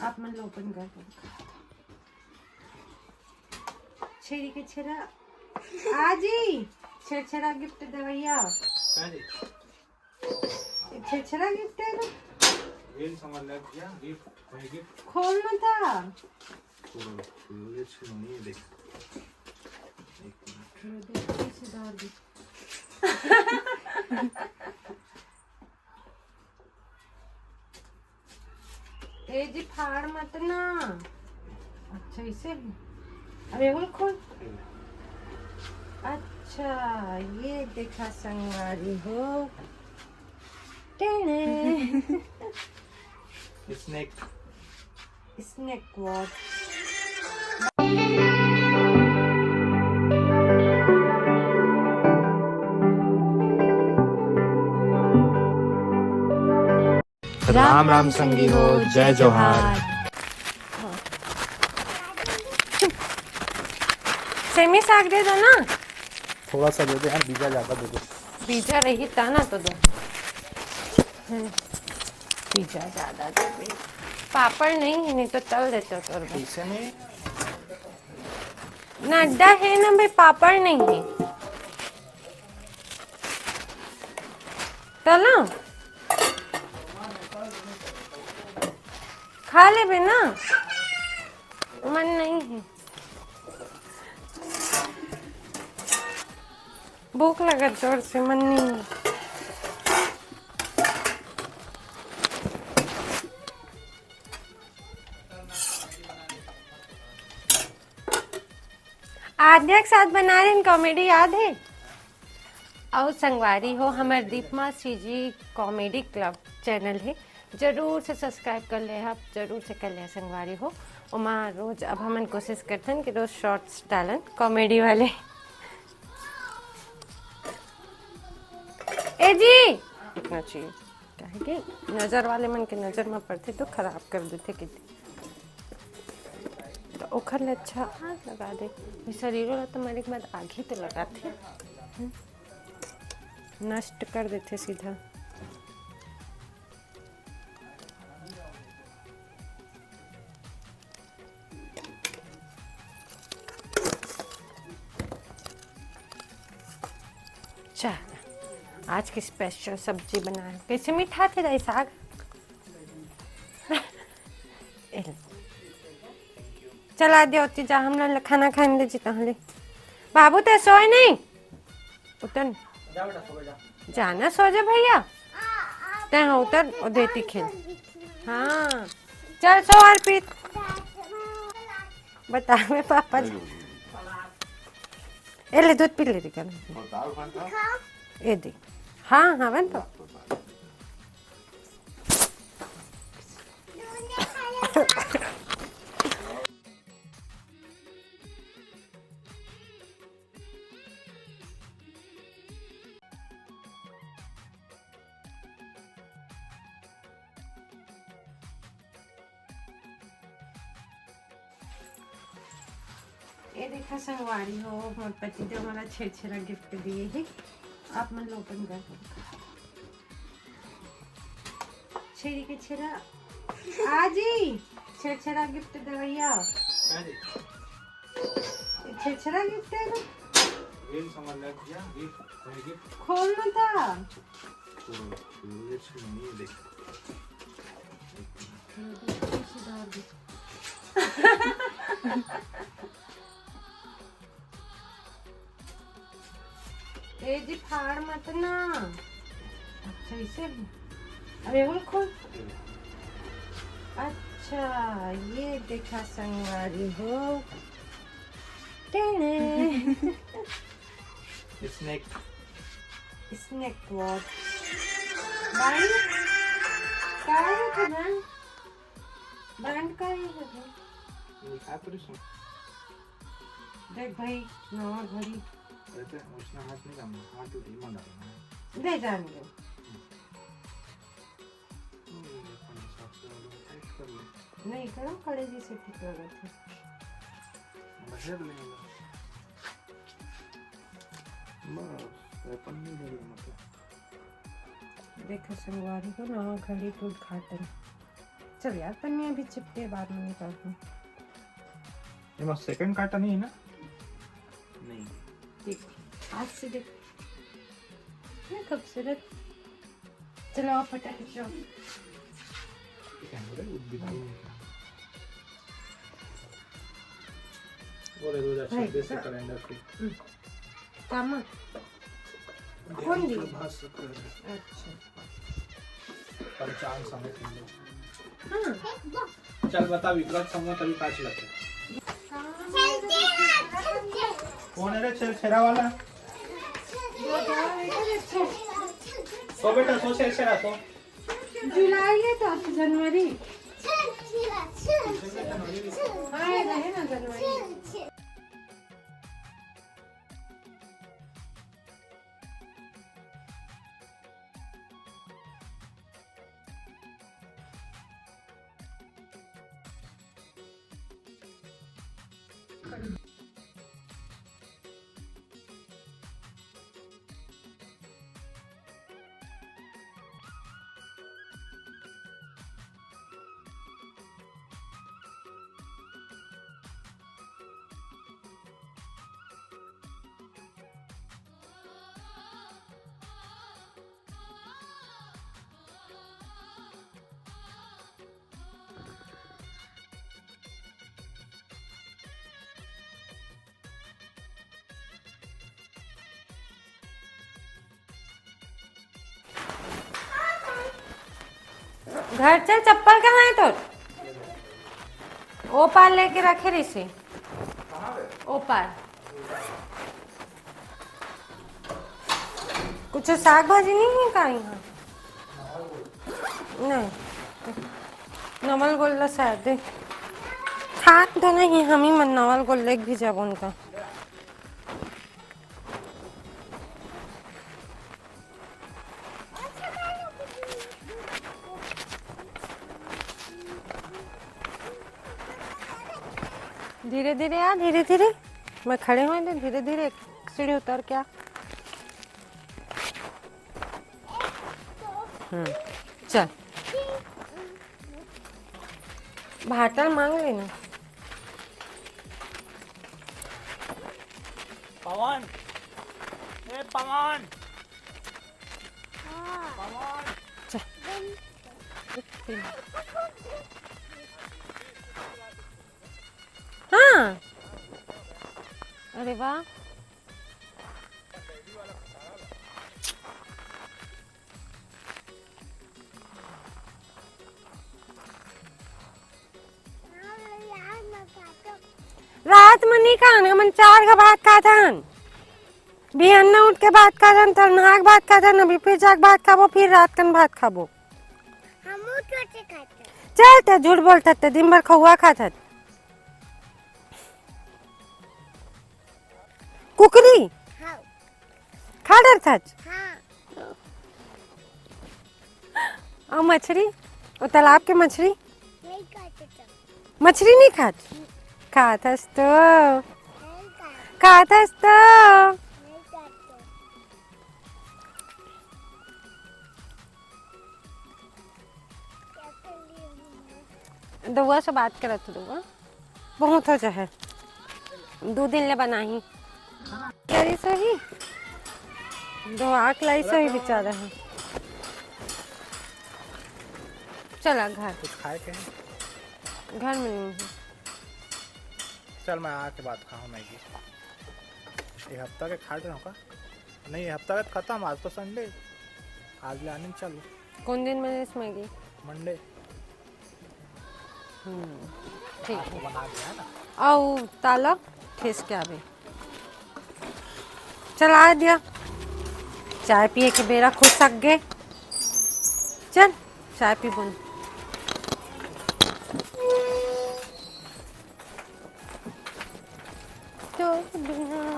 आप मन ओपन कर दो। छेरी के छेरा आजी छेरा गिफ्ट दे भैया। छेरा गिफ्ट है ना, वेल सामान लग गया। गिफ्ट खोलना था। ये सुनिए देख। ए जी फाड़ मत ना। अच्छा इसे अरे वो खोल। अच्छा ये देखा संगवारी हो। टेने snake snake watch. Ram Ram संगी हो, जय जोहार। सेमी साग दे दो ना, थोड़ा सा दे दे यार, बीजा ज्यादा दे दे। बीजा रही था ना तो दो। बीजा ज्यादा दे दे। पापड़ नहीं तो तल देते हो तो इसे में ना अड्डा है ना भाई, पापड़ नहीं है तला। खा ले बे ना, मन नहीं है, भूख लगा जोर से, मन नहीं है। आद्या के साथ बना रहे कॉमेडी याद है। और संगवारी हो हमारे दीपमा जी कॉमेडी क्लब चैनल है, जरूर से सब्सक्राइब कर ले आप, जरूर से कर ले संगवारी हो। वहाँ रोज अब हम कोशिश करते हैं कि रोज शॉर्ट्स डालन कॉमेडी वाले। ए जी इतना चाहिए क्या है कि नजर वाले मन के नजर में पड़ते तो खराब कर देते कितने, तो ओखर ले अच्छा आग लगा दे। शरीरों में तो मरे के बाद आग ही तो लगाते, नष्ट कर देते सीधा। चल आज की स्पेशल सब्जी बनाए, कैसे मीठा थे दाई साग। चला दे होती जा, हम लोग खाना खाने दे जीता हले। बाबू ते सोए नहीं, उतर जाना सो जा भैया, ते उतर और देती खेल। हाँ चल सो अर्पित, बता मैं पापा जी ए ले दूध पी ले रही कर ए दे। हाँ हाँ बन तो ये देखा संगवारी हो, मोर पति देव मला छेरा गिफ्ट दिए है। आप मन ओपन कर दो। छेरी के छेरा आजी छेरा गिफ्ट दे भैया। छेरा गिफ्ट है ना, वेल सामान लग गया। गिफ्ट खोलना था। ये सुनिए देख। ए जी फाड़ मत ना। अच्छा इसे अरे वो खोल। अच्छा ये देखा संगवारी हो। टेने स्नेक स्नेक वॉच। बैंड का है बैंड, बैंड का है क्या करिस देख भाई नवा घड़ी। ऐसे उसने हाथ नहीं करना, हाथ तो ईमान डालना दे जान दो। नहीं करो खड़े जी से ठीक लगा थे। बशर लेंगे बस अपन नहीं लेंगे मतलब। देखो संगवारी को नवा घड़ी के उद्घाटन। चल यार पन्नी अभी चिपके बाद में निकाल दूँ। ये मत सेकंड काटा नहीं है ना? नहीं देख आज से देख कितना खूबसूरत। चलो आप फटाफट जाओ। बोले 2026 से कैलेंडर की कामा कौन दी? भास सकते हैं। अच्छा पंचांग समय के लिए। हाँ चल बता विक्रत समय तभी 5 लाख है। कौन है रे छेरा वाला? सो बेटा सो छेरा सो। जुलाई है तो जनवरी हाँ रहे ना जनवरी। घर चल, चप्पल कहाँ है तो? ओ पार लेके रखे ऋषि, ओ पार। कुछ साग भाजी नहीं है का यहाँ? नहीं, नवल गोल्ला शायद खाक तो नहीं, हम ही मन नवल गोल्ले भी जब उनका। धीरे धीरे आ, धीरे धीरे। मैं खड़े हुए थे, धीरे धीरे सीढ़ी उतर क्या। चल भाटा मांग लेना। पवन, ए पवन, पवन। हाँ, अरे वाह। रात में नहीं खाना, मन 4 का भात खाथन। बिहन्ना उठ के भात खाथन, तब नहाक भात खाथन, अभी फिर जाक भात खाबो, फिर रात कन भात खाबो। चल ते झूठ बोलता ते, दिन भर खहुआ खाथत। कुकरी खा डर था। और मछली, और तालाब के मछली मछली नहीं खात? खातस तो, खातस तो। दुआ से बात करत दुआ बहुत हो जाए, 2 दिन ले बनाही करी सही, 2 आँख लाई सही बेचारा है। चला घर, कुछ खाए के? घर में नहीं है। चल मैं आके बात खाऊँ मैगी। ये हफ्ता के खा रहे हो का? नहीं, ये हफ्ता का खत्म, आज तो संडे, आज ले आने चलो। कौन दिन में इसमें मंडे ठीक आपको है। बना दिया है ना। आओ ताला ठेस के आवे, चला दिया। चाय पिए के बेरा खुद सक गए। चल चाय पी बोल। तो बिना